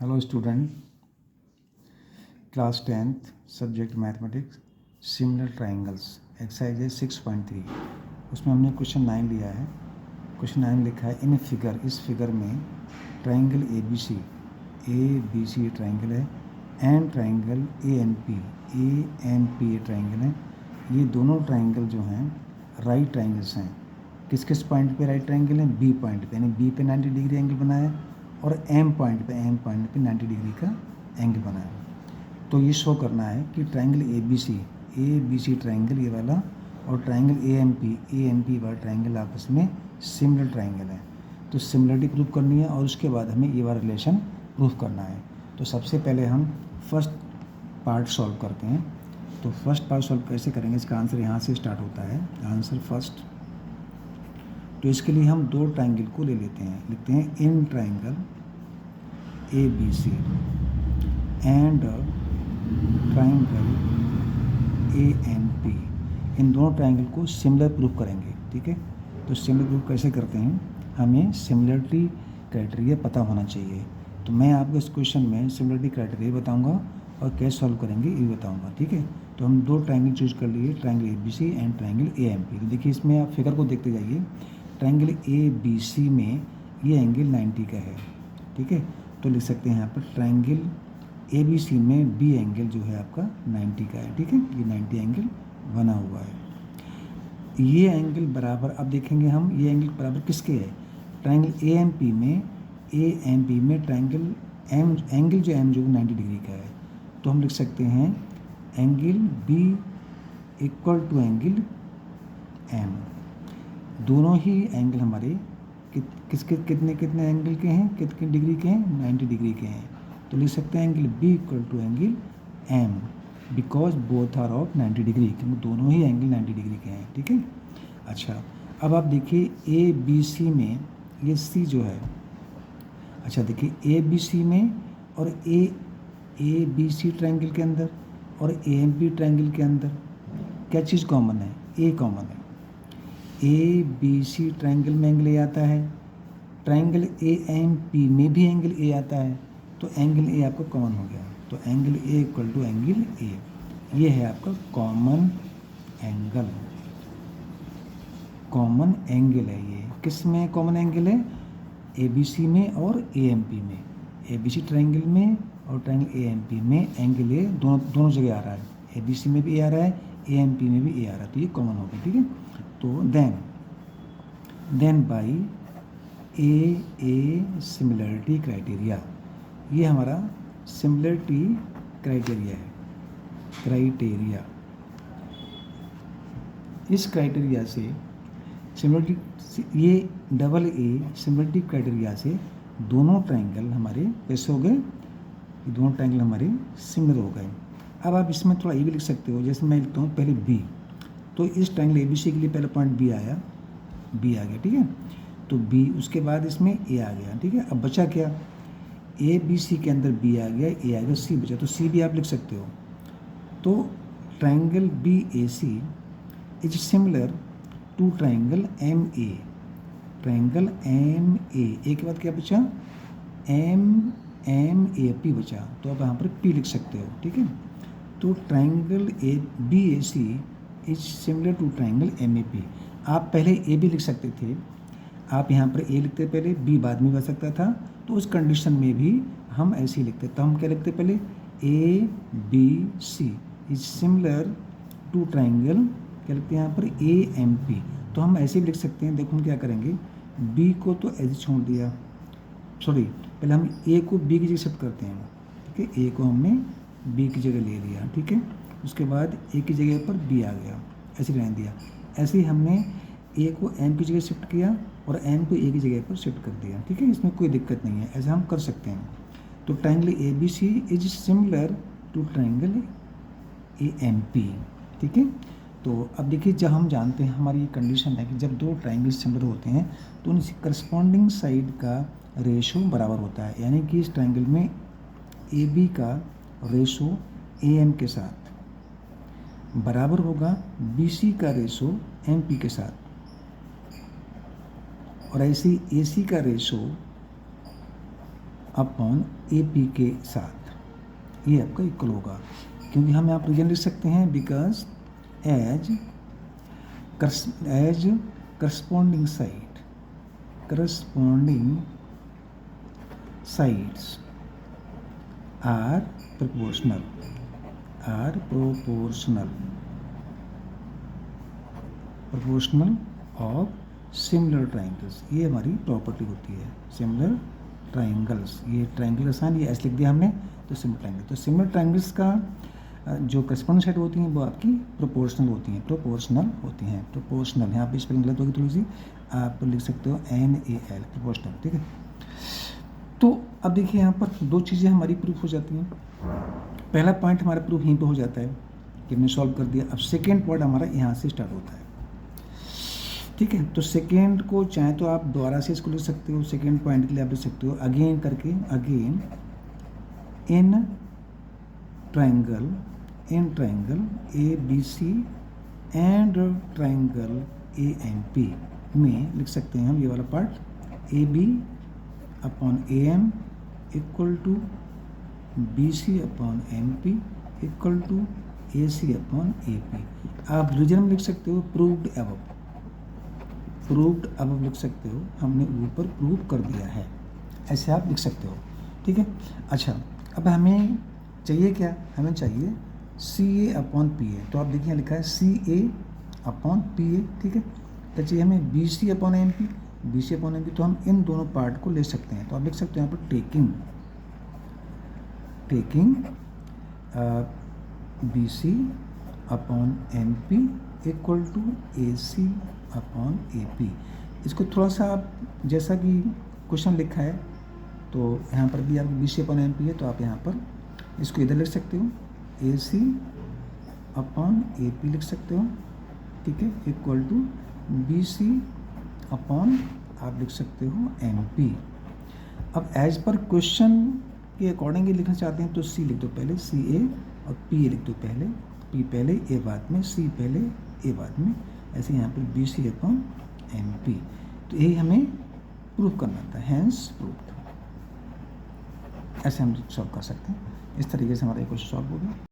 Hello student, class 10th subject mathematics, similar triangles, exercise है 6.3। उसमें हमने क्वेश्चन 9 लिया है। क्वेश्चन 9 लिखा है इन फिगर, इस फिगर में triangle A B C triangle है and triangle A N P triangle है। ये दोनों ट्राइंगल जो हैं राइट ट्राइंगल्स हैं। किस किस पॉइंट पे राइट ट्राइंगल है? बी पॉइंट पे, यानी बी पे 90 डिग्री एंगल बना है और एम पॉइंट पे 90 डिग्री का एंगल बना है। तो ये शो करना है कि triangle A B C triangle ये वाला और ट्राइंगल ए एन पी वाला ट्राइंगल आपस में सिमिलर ट्राइंगल है। तो सिमिलरिटी प्रूव करनी है और उसके बाद हमें ये वाला रिलेशन प्रूव करना है। तो सबसे पहले हम फर्स्ट पार्ट सॉल्व करते हैं। तो फर्स्ट पार्ट सॉल्व कैसे करेंगे, इसका आंसर यहाँ से स्टार्ट होता है, आंसर फर्स्ट। तो इसके लिए हम दो ट्राइंगल को ले लेते हैं, लिखते हैं in triangle A B C and triangle A N P. इन दोनों ट्राइंगल को सिमिलर प्रूफ करेंगे। ठीक है, तो सिमिलर प्रूफ कैसे करते हैं, हमें सिमिलरिटी क्राइटेरिया पता होना चाहिए। तो मैं आपको इस क्वेश्चन में सिमिलरिटी क्राइटेरिया बताऊंगा और कैसे सॉल्व करेंगे ये बताऊंगा। ठीक है, तो हम दो ट्राइंगल चूज कर लिए, triangle A B C and triangle A N P. तो देखिए इसमें आप फिगर को देखते जाइए। ट्राइंगल ए बी सी में ये एंगल 90 का है। ठीक है, तो लिख सकते हैं यहाँ पर ट्राइंगल ए बी सी में बी एंगल जो है आपका 90 का है। ठीक है, ये 90 एंगल बना हुआ है। ये एंगल बराबर, अब देखेंगे हम ये एंगल बराबर किसके है, ट्राइंगल ए एन पी में ट्राइंगल एम एंगल जो एम जो 90 डिग्री का है। तो हम लिख सकते हैं angle B equal to angle M. दोनों ही एंगल हमारे कितने एंगल के हैं, कितने डिग्री के हैं, 90 डिग्री के हैं। तो लिख सकते हैं angle B equal to angle M because both are of 90 degree, क्योंकि दोनों ही एंगल 90 डिग्री के हैं। ठीक है, अच्छा अब आप देखिए ए बी सी में ये सी जो है, अच्छा देखिए ए बी सी में और ए बी सी ट्राइंगल के अंदर और ए एम पी ट्राइंगल के अंदर क्या चीज़ कॉमन है, ए कॉमन है। ए बी सी ट्राइंगल में एंगल ए आता है, ट्राइंगल ए एम पी में भी एंगल ए आता है, तो एंगल ए आपका कॉमन हो गया। तो angle A equal to angle A, ये है आपका कॉमन एंगल है। ये किस में कॉमन एंगल है, ए बी सी में और ए एम पी में। ए बी सी ट्राइंगल में और ट्राइंगल ए एम पी में एंगल ए दोनों जगह आ रहा है। ए बी सी में भी ए आ रहा है, ए एम पी में भी ए आ रहा है, तो ये कॉमन हो गया। ठीक है, तो then by A similarity criteria, ये हमारा सिमिलरिटी क्राइटेरिया है। इस क्राइटेरिया से सिमिलरिटी, ये डबल ए सिमिलरिटी क्राइटेरिया से दोनों ट्राइंगल हमारे कैसे हो गए, दोनों ट्राइंगल हमारे सिमिलर हो गए। अब आप इसमें थोड़ा ये भी लिख सकते हो, जैसे मैं लिखता हूँ पहले बी, तो इस ट्राइंगल ए बी सी के लिए पहला पॉइंट बी आ गया। ठीक है, तो बी, उसके बाद इसमें ए आ गया। ठीक है, अब बचा क्या, ए बी सी के अंदर बी आ गया, ए आ गया, सी बचा, तो सी भी आप लिख सकते हो। तो triangle B A C is similar to triangle M A के बाद क्या बचा, एम ए पी बचा, तो आप यहाँ पर पी लिख सकते हो। ठीक है, तो triangle A B A C is similar to triangle M A P. आप पहले ए भी लिख सकते थे, आप यहाँ पर ए लिखते पहले, बी बाद में बच सकता था, तो उस कंडीशन में भी हम ऐसे ही लिखते। तो हम क्या लिखते पहले, A B C is similar to triangle, क्या लिखते हैं यहाँ पर, ए एम पी। तो हम ऐसे भी लिख सकते हैं। देखो हम क्या करेंगे, बी को तो ऐसे छोड़ दिया, सॉरी पहले हम ए को बी की जगह शिफ्ट करते हैं। ठीक है, ए को हमने बी की जगह ले लिया। ठीक है, उसके बाद ए की जगह पर बी आ गया, ऐसे रहने दिया। ऐसे ही हमने ए को एम की जगह शिफ्ट किया और एम को ए की जगह पर शिफ्ट कर दिया। ठीक है, इसमें कोई दिक्कत नहीं है, ऐसा हम कर सकते हैं। तो triangle A B C is similar to triangle A M P. ठीक है, तो अब देखिए जब हम जानते हैं, हमारी ये कंडीशन है कि जब दो ट्राइंगल सिमिलर होते हैं तो उनकी करस्पॉन्डिंग साइड का रेशो बराबर होता है, यानी कि इस ट्राइंगल में ए बी का रेशो ए एम के साथ बराबर होगा बी सी का रेशो एम पी के साथ, और ऐसे ए सी का रेशो अपॉन ए पी के साथ, ये आपका इक्वल होगा, क्योंकि हम यहाँ पर रीजन लिख सकते हैं because as corresponding sides are proportional of similar triangles, ये हमारी प्रॉपर्टी होती है। सिमिलर ट्राइंगल्स, ये ट्राइंगल आसान, ये ऐसे लिख दिया हमने, तो सिमिलर ट्राइंगल, तो सिमिलर ट्राइंगल्स का जो करस्पॉन्डिंग साइड होती हैं वो आपकी प्रोपोर्शनल होती हैं, प्रोपोर्शनल यहाँ पे स्पेलिंग गलत होगी थोड़ी सी, आप लिख सकते हो NAL, प्रोपोर्शनल, ठीक है। तो अब देखिए यहाँ पर दो चीज़ें हमारी प्रूफ हो जाती हैं। पहला पॉइंट हमारा प्रूफ यहीं पे हो जाता है कि हमने सॉल्व कर दिया। अब सेकेंड पॉइंट हमारा यहाँ से स्टार्ट होता है, ठीक है। तो सेकेंड को चाहे तो आप दोबारा से इसको लिख सकते हो, सेकेंड पॉइंट के लिए आप लिख सकते हो अगेन करके, again in triangle ABC and triangle ANP में लिख सकते हैं हम ये वाला part AB upon AM equal to BC upon MP equal to AC upon AP। आप रीजन में लिख सकते हो प्रूव्ड अबव लिख सकते हो, हमने ऊपर प्रूव कर दिया है, ऐसे आप लिख सकते हो, ठीक है। अच्छा, अब हमें चाहिए क्या, हमें चाहिए CA अपॉन PA, तो आप देखिए लिखा है CA अपॉन PA, ठीक है। तो चाहिए हमें BC अपॉन MP, तो हम इन दोनों पार्ट को ले सकते हैं, तो आप लिख सकते हो यहाँ पर taking BC upon MP equal to AC upon AP। इसको थोड़ा सा आप, जैसा कि क्वेश्चन लिखा है, तो यहाँ पर भी आपको BC अपॉन MP है, तो आप यहाँ पर इसको इधर लिख सकते हो AC अपॉन AP लिख सकते हो, ठीक है, इक्वल टू BC अपॉन आप लिख सकते हो MP। अब एज पर क्वेश्चन के अकॉर्डिंग ही लिखना चाहते हैं तो C लिख दो पहले, CA, और PA लिख दो पहले, P पहले A बाद में, C पहले A बाद में, ऐसे यहाँ पर BC अपॉन MP। तो यही हमें प्रूव करना था, हैंस प्रूव्ड। ऐसे हम सॉल्व कर सकते हैं, इस तरीके से हमारा क्वेश्चन सॉल्व हो गया।